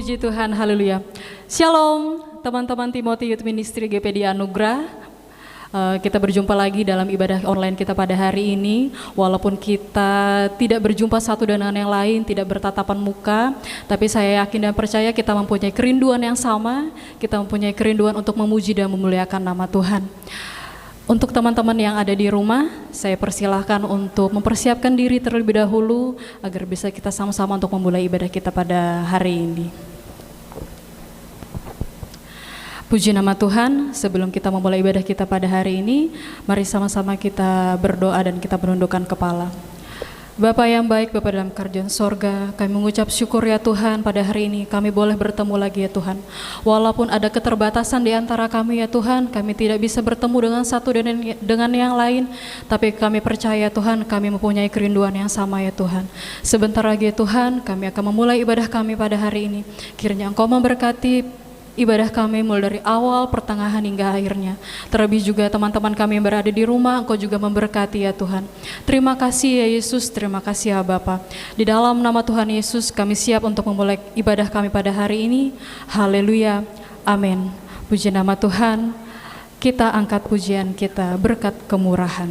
Puji Tuhan, haleluya. Shalom, teman-teman Timothy Youth Ministry GPD Anugerah. Kita berjumpa lagi dalam ibadah online kita pada hari ini. Walaupun kita tidak berjumpa satu dengan yang lain, tidak bertatapan muka, tapi saya yakin dan percaya kita mempunyai kerinduan yang sama. Kita mempunyai kerinduan untuk memuji dan memuliakan nama Tuhan. Untuk teman-teman yang ada di rumah, saya persilahkan untuk mempersiapkan diri terlebih dahulu agar bisa kita sama-sama untuk memulai ibadah kita pada hari ini. Puji nama Tuhan, sebelum kita memulai ibadah kita pada hari ini, mari sama-sama kita berdoa dan kita menundukkan kepala. Bapa yang baik, Bapa dalam kerajaan sorga, kami mengucap syukur ya Tuhan pada hari ini kami boleh bertemu lagi ya Tuhan. Walaupun ada keterbatasan di antara kami ya Tuhan, kami tidak bisa bertemu dengan satu dengan yang lain, tapi kami percaya Tuhan kami mempunyai kerinduan yang sama ya Tuhan. Sebentar lagi ya Tuhan, kami akan memulai ibadah kami pada hari ini. Kiranya Engkau memberkati ibadah kami mulai dari awal, pertengahan hingga akhirnya. Terlebih juga teman-teman kami yang berada di rumah, Engkau juga memberkati ya Tuhan. Terima kasih ya Yesus, terima kasih ya Bapa. Di dalam nama Tuhan Yesus kami siap untuk memulai ibadah kami pada hari ini. Haleluya, amin. Puji nama Tuhan, kita angkat pujian kita berkat kemurahan.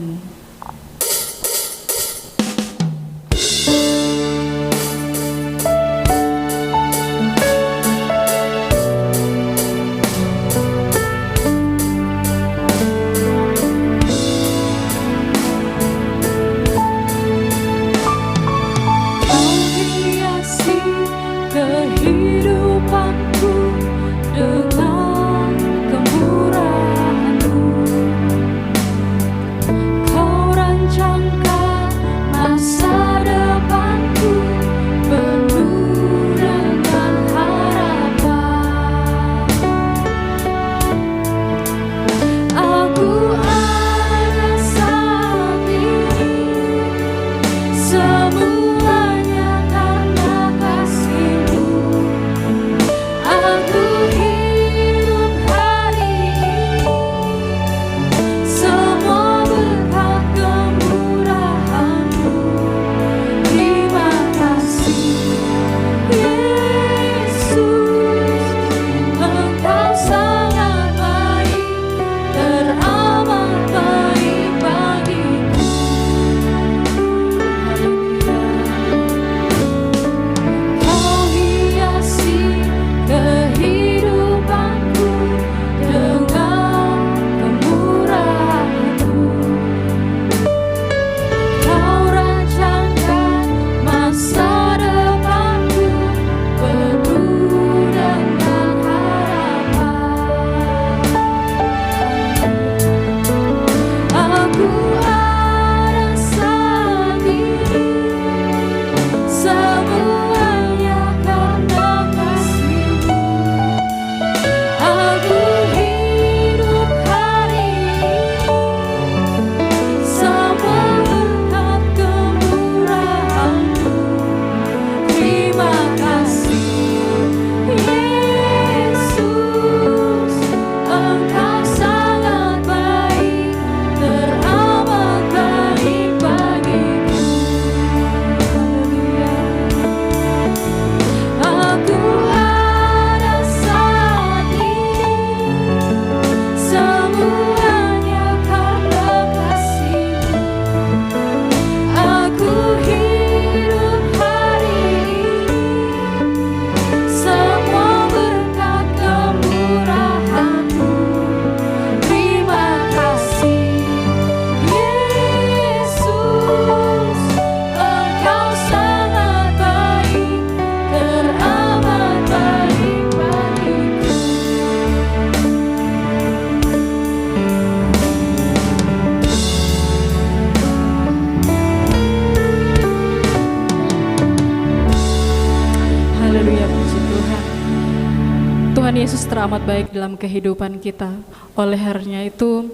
Yesus teramat baik dalam kehidupan kita. Oleh karenanya itu,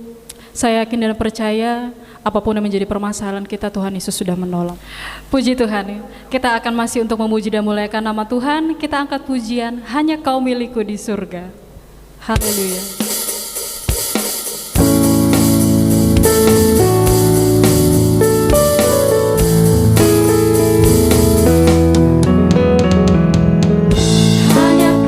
saya yakin dan percaya apapun yang menjadi permasalahan kita, Tuhan Yesus sudah menolong. Puji Tuhan, kita akan masih untuk memuji dan muliakan nama Tuhan. Kita angkat pujian, hanya Kau milikku di surga. Haleluya. Hanya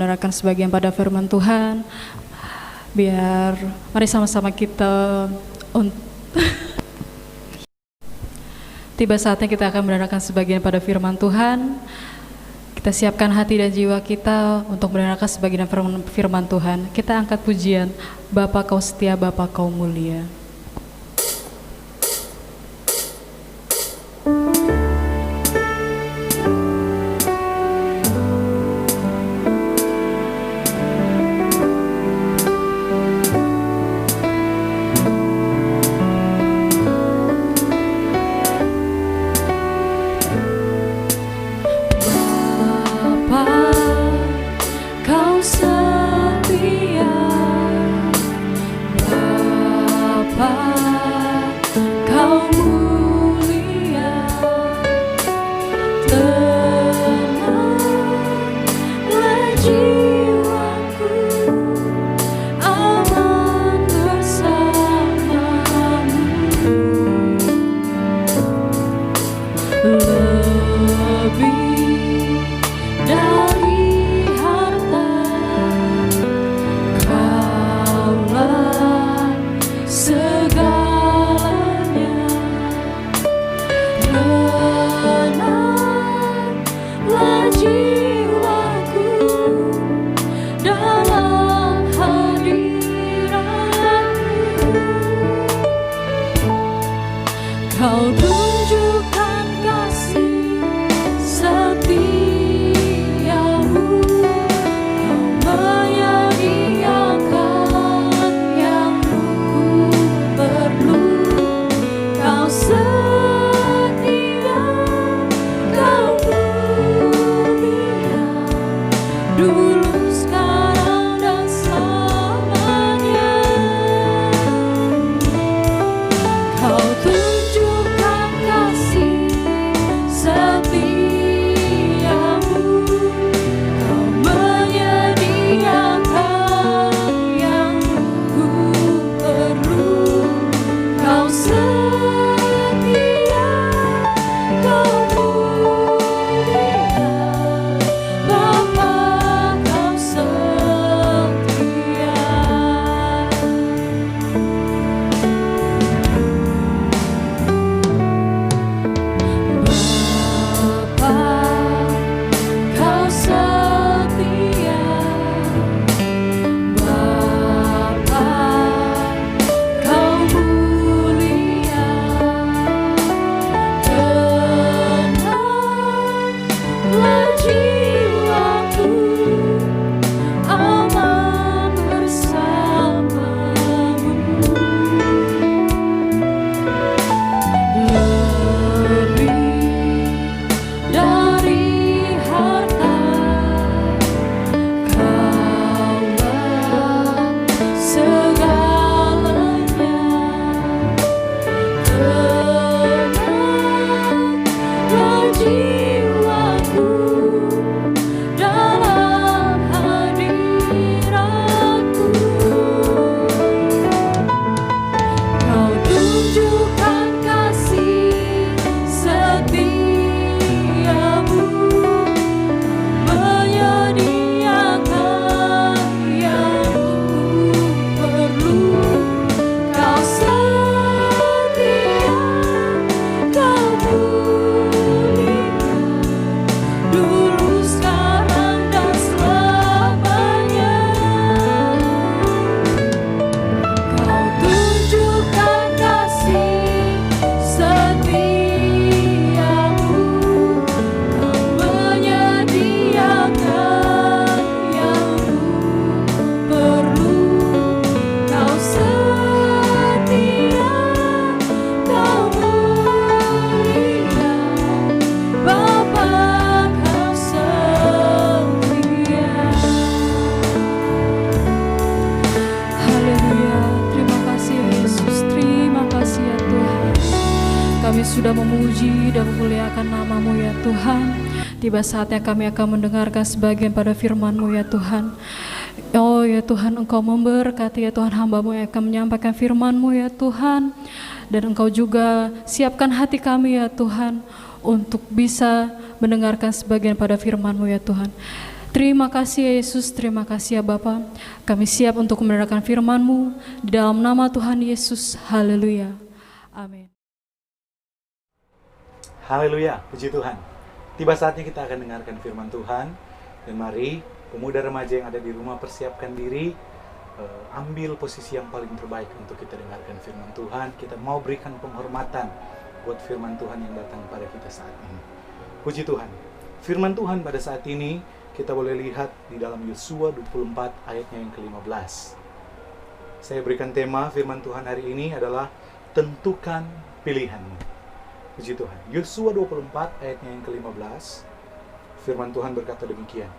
mendengarkan sebagian pada firman Tuhan. Mari sama-sama kita tiba saatnya kita akan mendengarkan sebagian pada firman Tuhan. Kita siapkan hati dan jiwa kita untuk mendengarkan sebagian firman Tuhan. Kita angkat pujian, Bapa Kau setia, Bapa Kau mulia. sudah memuji dan memuliakan nama-Mu ya Tuhan. Tiba saatnya kami akan mendengarkan sebagian pada firman-Mu ya Tuhan. Oh ya Tuhan, Engkau memberkati ya Tuhan hamba-Mu yang akan menyampaikan firman-Mu ya Tuhan. Dan Engkau juga siapkan hati kami ya Tuhan untuk bisa mendengarkan sebagian pada firman-Mu ya Tuhan. Terima kasih ya Yesus, terima kasih ya Bapa. Kami siap untuk mendengarkan firman-Mu di dalam nama Tuhan Yesus. Haleluya. Amin. Haleluya, puji Tuhan. Tiba saatnya kita akan dengarkan firman Tuhan. Dan mari pemuda remaja yang ada di rumah persiapkan diri, ambil posisi yang paling terbaik untuk kita dengarkan firman Tuhan. Kita mau berikan penghormatan buat firman Tuhan yang datang pada kita saat ini. Puji Tuhan. Firman Tuhan pada saat ini kita boleh lihat di dalam Yosua 24 ayatnya yang ke-15. Saya berikan tema firman Tuhan hari ini adalah tentukan pilihanmu. Puji Tuhan. Yosua 24 ayatnya yang ke-15. Firman Tuhan berkata demikian.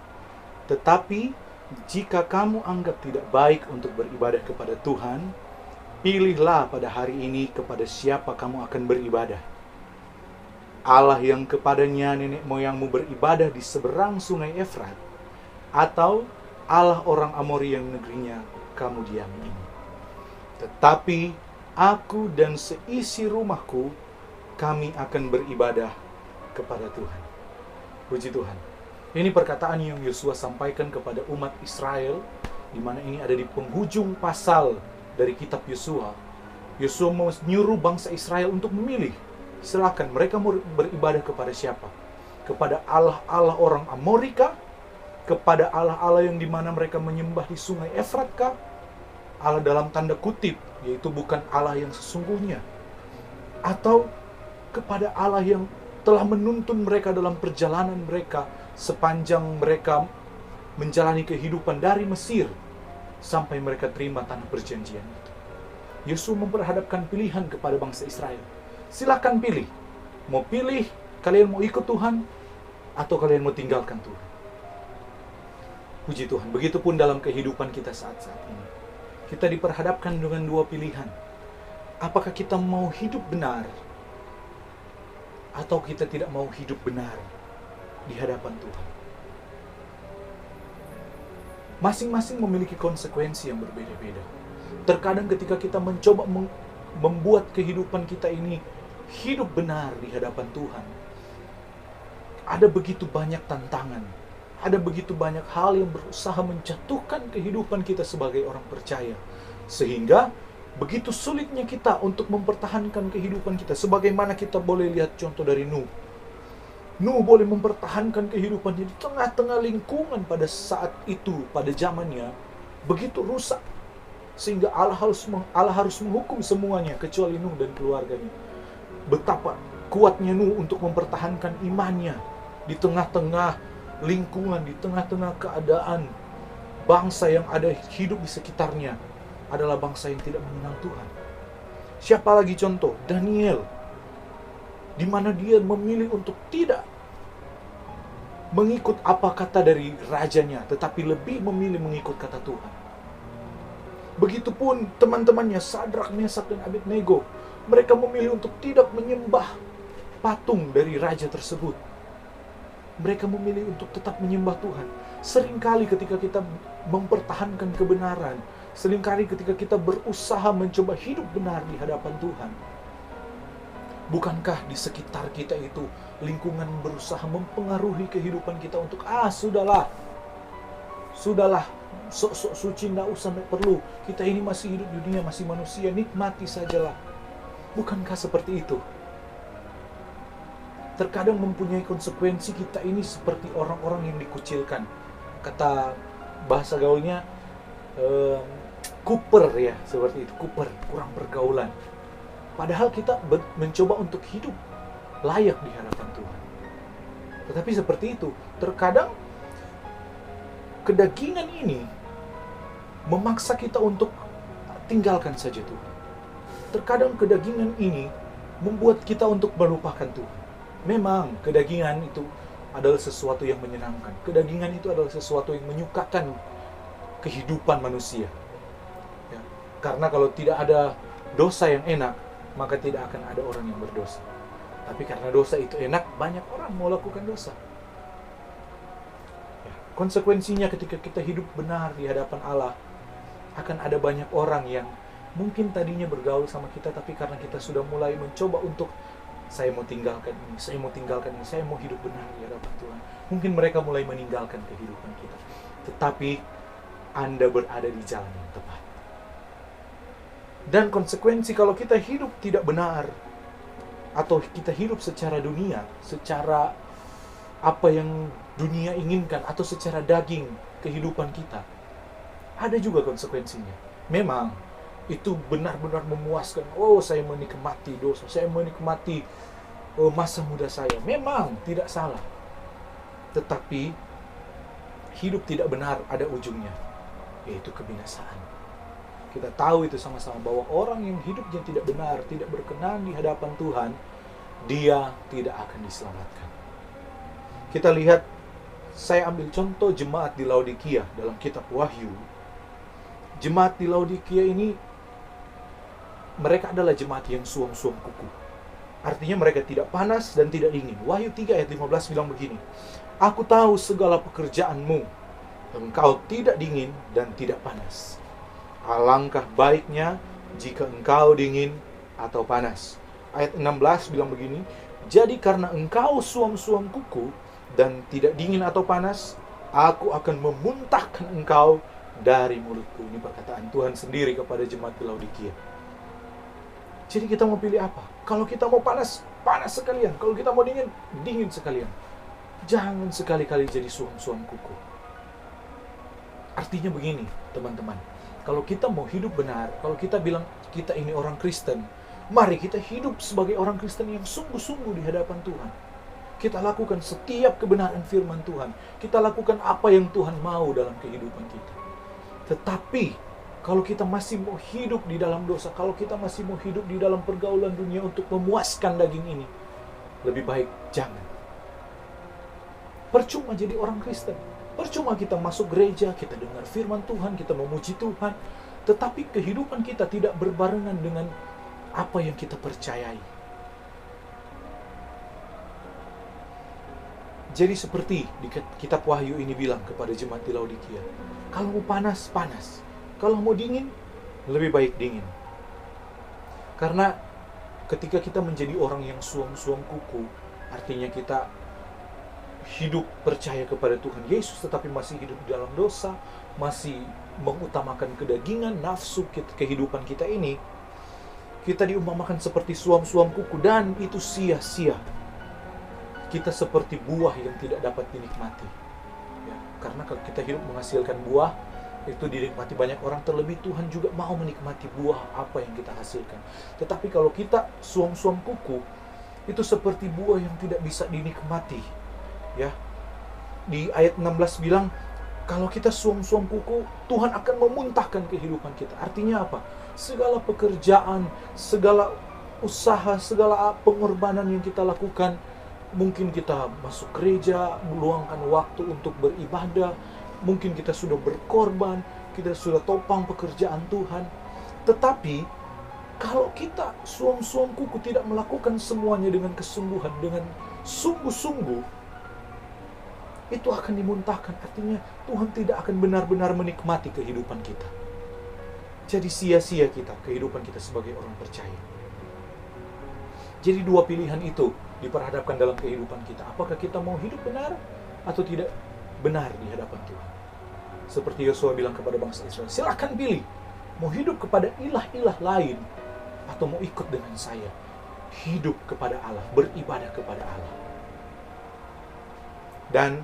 Tetapi jika kamu anggap tidak baik untuk beribadah kepada Tuhan, pilihlah pada hari ini kepada siapa kamu akan beribadah. Allah yang kepadanya nenek moyangmu beribadah di seberang sungai Efrat, atau Allah orang Amori yang negerinya kamu diami ini. Tetapi aku dan seisi rumahku, kami akan beribadah kepada Tuhan. Puji Tuhan. Ini perkataan yang Yosua sampaikan kepada umat Israel, di mana ini ada di penghujung pasal dari kitab Yosua. Yosua menyuruh bangsa Israel untuk memilih. Silakan, mereka mau beribadah kepada siapa? Kepada Allah-Allah orang Amorika? Kepada Allah-Allah yang dimana mereka menyembah di sungai Efrat kah? Allah dalam tanda kutip, yaitu bukan Allah yang sesungguhnya. Atau kepada Allah yang telah menuntun mereka dalam perjalanan mereka sepanjang mereka menjalani kehidupan dari Mesir sampai mereka terima tanah perjanjian itu. Yosua memperhadapkan pilihan kepada bangsa Israel. Silakan pilih. Mau pilih, kalian mau ikut Tuhan, atau kalian mau tinggalkan Tuhan. Puji Tuhan. Begitupun dalam kehidupan kita saat-saat ini. Kita diperhadapkan dengan dua pilihan. Apakah kita mau hidup benar, atau kita tidak mau hidup benar di hadapan Tuhan. Masing-masing memiliki konsekuensi yang berbeda-beda. Terkadang ketika kita mencoba membuat kehidupan kita ini hidup benar di hadapan Tuhan, ada begitu banyak tantangan, ada begitu banyak hal yang berusaha menjatuhkan kehidupan kita sebagai orang percaya, sehingga begitu sulitnya kita untuk mempertahankan kehidupan kita. Sebagaimana kita boleh lihat contoh dari Nuh. Nuh boleh mempertahankan kehidupannya di tengah-tengah lingkungan pada saat itu, pada zamannya, begitu rusak. Sehingga Allah harus menghukum semuanya, kecuali Nuh dan keluarganya. Betapa kuatnya Nuh untuk mempertahankan imannya di tengah-tengah lingkungan, di tengah-tengah keadaan bangsa yang ada hidup di sekitarnya adalah bangsa yang tidak mengenal Tuhan. Siapa lagi contoh? Daniel, di mana dia memilih untuk tidak mengikut apa kata dari rajanya, tetapi lebih memilih mengikut kata Tuhan. Begitupun teman-temannya Sadrak, Mesak, dan Abednego, mereka memilih untuk tidak menyembah patung dari raja tersebut. Mereka memilih untuk tetap menyembah Tuhan. Seringkali ketika kita mempertahankan kebenaran, seringkali ketika kita berusaha mencoba hidup benar di hadapan Tuhan, bukankah di sekitar kita itu lingkungan berusaha mempengaruhi kehidupan kita untuk sudahlah, sok-sok suci, nggak usah, nggak perlu, kita ini masih hidup di dunia, masih manusia, nikmati sajalah. Bukankah seperti itu? Terkadang mempunyai konsekuensi kita ini seperti orang-orang yang dikucilkan. Kata bahasa gaulnya kuper ya, seperti itu, kuper, kurang pergaulan. Padahal kita mencoba untuk hidup layak di hadapan Tuhan. Tetapi seperti itu, terkadang kedagingan ini memaksa kita untuk tinggalkan saja Tuhan. Terkadang kedagingan ini membuat kita untuk melupakan Tuhan. Memang kedagingan itu adalah sesuatu yang menyenangkan. Kedagingan itu adalah sesuatu yang menyukakan kehidupan manusia. Ya, karena kalau tidak ada dosa yang enak, maka tidak akan ada orang yang berdosa. Tapi karena dosa itu enak, banyak orang mau lakukan dosa. Ya, konsekuensinya ketika kita hidup benar di hadapan Allah, akan ada banyak orang yang mungkin tadinya bergaul sama kita, tapi karena kita sudah mulai mencoba untuk saya mau tinggalkan ini, saya mau tinggalkan ini, saya mau hidup benar di hadapan Tuhan. Mungkin mereka mulai meninggalkan kehidupan kita. Tetapi Anda berada di jalan yang tepat. Dan konsekuensi kalau kita hidup tidak benar, atau kita hidup secara dunia, secara apa yang dunia inginkan, atau secara daging kehidupan kita, ada juga konsekuensinya. Memang itu benar-benar memuaskan. Oh, saya menikmati dosa, saya menikmati masa muda saya. Memang tidak salah. Tetapi hidup tidak benar ada ujungnya, yaitu kebinasaan. Kita tahu itu sama-sama bahwa orang yang hidupnya tidak benar, tidak berkenan di hadapan Tuhan, dia tidak akan diselamatkan. Kita lihat, saya ambil contoh jemaat di Laodikia dalam kitab Wahyu. Jemaat di Laodikia ini, mereka adalah jemaat yang suam-suam kuku. Artinya mereka tidak panas dan tidak dingin. Wahyu 3 ayat 15 bilang begini, "Aku tahu segala pekerjaanmu, engkau tidak dingin dan tidak panas. Alangkah baiknya jika engkau dingin atau panas." Ayat 16 bilang begini, "Jadi karena engkau suam-suam kuku dan tidak dingin atau panas, aku akan memuntahkan engkau dari mulutku." Ini perkataan Tuhan sendiri kepada jemaat di Laodikia. Jadi kita mau pilih apa? Kalau kita mau panas, panas sekalian. Kalau kita mau dingin, dingin sekalian. Jangan sekali-kali jadi suam-suam kuku. Artinya begini, teman-teman. Kalau kita mau hidup benar, kalau kita bilang kita ini orang Kristen, mari kita hidup sebagai orang Kristen yang sungguh-sungguh di hadapan Tuhan. Kita lakukan setiap kebenaran firman Tuhan. Kita lakukan apa yang Tuhan mau dalam kehidupan kita. Tetapi, kalau kita masih mau hidup di dalam dosa, kalau kita masih mau hidup di dalam pergaulan dunia untuk memuaskan daging ini, lebih baik jangan. Percuma jadi orang Kristen. Percuma kita masuk gereja, kita dengar firman Tuhan, kita memuji Tuhan, tetapi kehidupan kita tidak berbarengan dengan apa yang kita percayai. Jadi seperti di kitab Wahyu ini bilang kepada jemaat di Laodikia, kalau mau panas, panas. Kalau mau dingin, lebih baik dingin. Karena ketika kita menjadi orang yang suam-suam kuku, artinya kita hidup percaya kepada Tuhan Yesus, tetapi masih hidup di dalam dosa, masih mengutamakan kedagingan, nafsu kehidupan kita ini, kita diumpamakan seperti suam-suam kuku, dan itu sia-sia. Kita seperti buah yang tidak dapat dinikmati. Ya, karena kalau kita hidup menghasilkan buah, itu dinikmati banyak orang, terlebih Tuhan juga mau menikmati buah apa yang kita hasilkan. Tetapi kalau kita suam-suam kuku, itu seperti buah yang tidak bisa dinikmati. Ya, di ayat 16 bilang, kalau kita suam-suam kuku, Tuhan akan memuntahkan kehidupan kita. Artinya apa? Segala pekerjaan, segala usaha, segala pengorbanan yang kita lakukan, mungkin kita masuk gereja, meluangkan waktu untuk beribadah, mungkin kita sudah berkorban, kita sudah topang pekerjaan Tuhan. Tetapi, kalau kita suam-suam kuku tidak melakukan semuanya dengan kesungguhan, dengan sungguh-sungguh, itu akan dimuntahkan. Artinya Tuhan tidak akan benar-benar menikmati kehidupan kita. Jadi sia-sia kita, kehidupan kita sebagai orang percaya. Jadi dua pilihan itu diperhadapkan dalam kehidupan kita. Apakah kita mau hidup benar atau tidak benar di hadapan Tuhan? Seperti Yosua bilang kepada bangsa Israel, silakan pilih. Mau hidup kepada ilah-ilah lain atau mau ikut dengan saya. Hidup kepada Allah, beribadah kepada Allah. Dan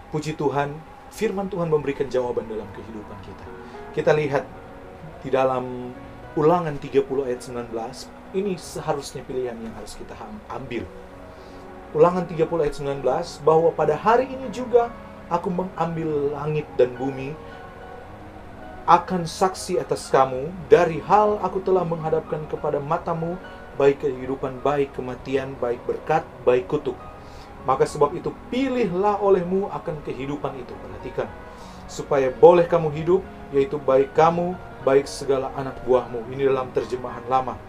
puji Tuhan, firman Tuhan memberikan jawaban dalam kehidupan kita. Kita lihat di dalam Ulangan 30 ayat 19, ini seharusnya pilihan yang harus kita ambil. Ulangan 30 ayat 19, bahwa pada hari ini juga aku mengambil langit dan bumi, akan saksi atas kamu, dari hal aku telah menghadapkan kepada matamu, baik kehidupan, baik kematian, baik berkat, baik kutuk. Maka sebab itu pilihlah olehmu akan kehidupan itu. Perhatikan, supaya boleh kamu hidup, yaitu baik kamu, baik segala anak buahmu. Ini dalam terjemahan lama.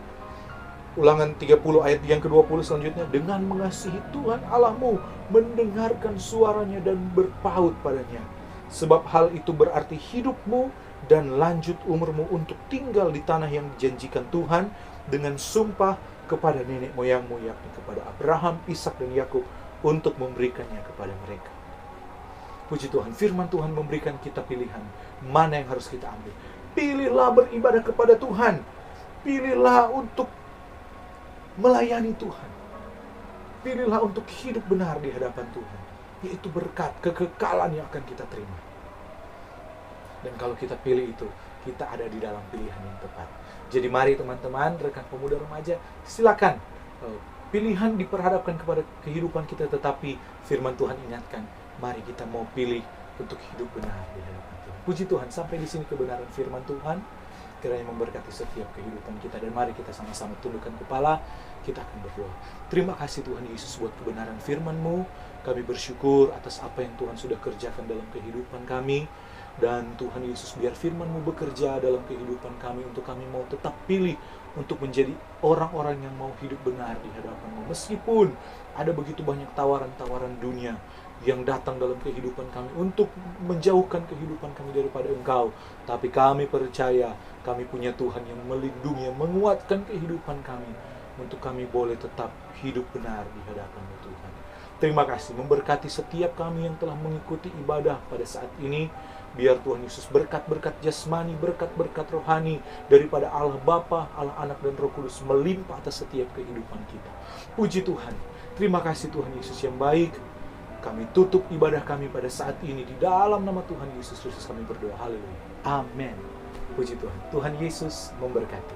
Ulangan 30 ayat yang ke-20 selanjutnya, dengan mengasihi Tuhan Allahmu, mendengarkan suaranya dan berpaut padanya. Sebab hal itu berarti hidupmu dan lanjut umurmu untuk tinggal di tanah yang dijanjikan Tuhan dengan sumpah, kepada nenek moyangmu, yakni kepada Abraham, Ishak dan Yakub, untuk memberikannya kepada mereka. Puji Tuhan, firman Tuhan memberikan kita pilihan mana yang harus kita ambil. Pilihlah beribadah kepada Tuhan. Pilihlah untuk melayani Tuhan. Pilihlah untuk hidup benar di hadapan Tuhan. Yaitu berkat, kekekalan yang akan kita terima. Dan kalau kita pilih itu, kita ada di dalam pilihan yang tepat. Jadi mari teman-teman, rekan pemuda remaja, silakan. Pilihan diperhadapkan kepada kehidupan kita, tetapi firman Tuhan ingatkan, mari kita mau pilih untuk hidup benar di hadapan Tuhan. Puji Tuhan, sampai di sini kebenaran firman Tuhan. Kiranya memberkati setiap kehidupan kita. Dan mari kita sama-sama tundukkan kepala, kita akan berdoa. Terima kasih Tuhan Yesus buat kebenaran firman-Mu. Kami bersyukur atas apa yang Tuhan sudah kerjakan dalam kehidupan kami. Dan Tuhan Yesus, biar firman-Mu bekerja dalam kehidupan kami, untuk kami mau tetap pilih untuk menjadi orang-orang yang mau hidup benar di hadapan-Mu. Meskipun ada begitu banyak tawaran-tawaran dunia yang datang dalam kehidupan kami untuk menjauhkan kehidupan kami daripada Engkau, tapi kami percaya kami punya Tuhan yang melindungi, yang menguatkan kehidupan kami, untuk kami boleh tetap hidup benar di hadapan-Mu Tuhan. Terima kasih, memberkati setiap kami yang telah mengikuti ibadah pada saat ini. Biar Tuhan Yesus berkat-berkat jasmani, berkat-berkat rohani daripada Allah Bapa, Allah Anak dan Roh Kudus melimpah atas setiap kehidupan kita. Puji Tuhan. Terima kasih Tuhan Yesus yang baik. Kami tutup ibadah kami pada saat ini di dalam nama Tuhan Yesus Kristus kami berdoa. Haleluya. Amin. Puji Tuhan. Tuhan Yesus memberkati.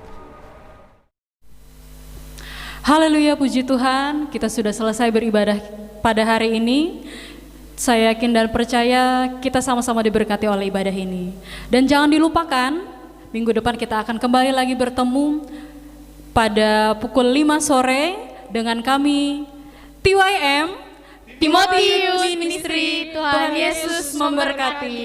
Haleluya, puji Tuhan. Kita sudah selesai beribadah pada hari ini. Saya yakin dan percaya kita sama-sama diberkati oleh ibadah ini. Dan jangan dilupakan, minggu depan kita akan kembali lagi bertemu pada pukul 5 sore dengan kami TYM Timotius Ministry. Tuhan Yesus memberkati.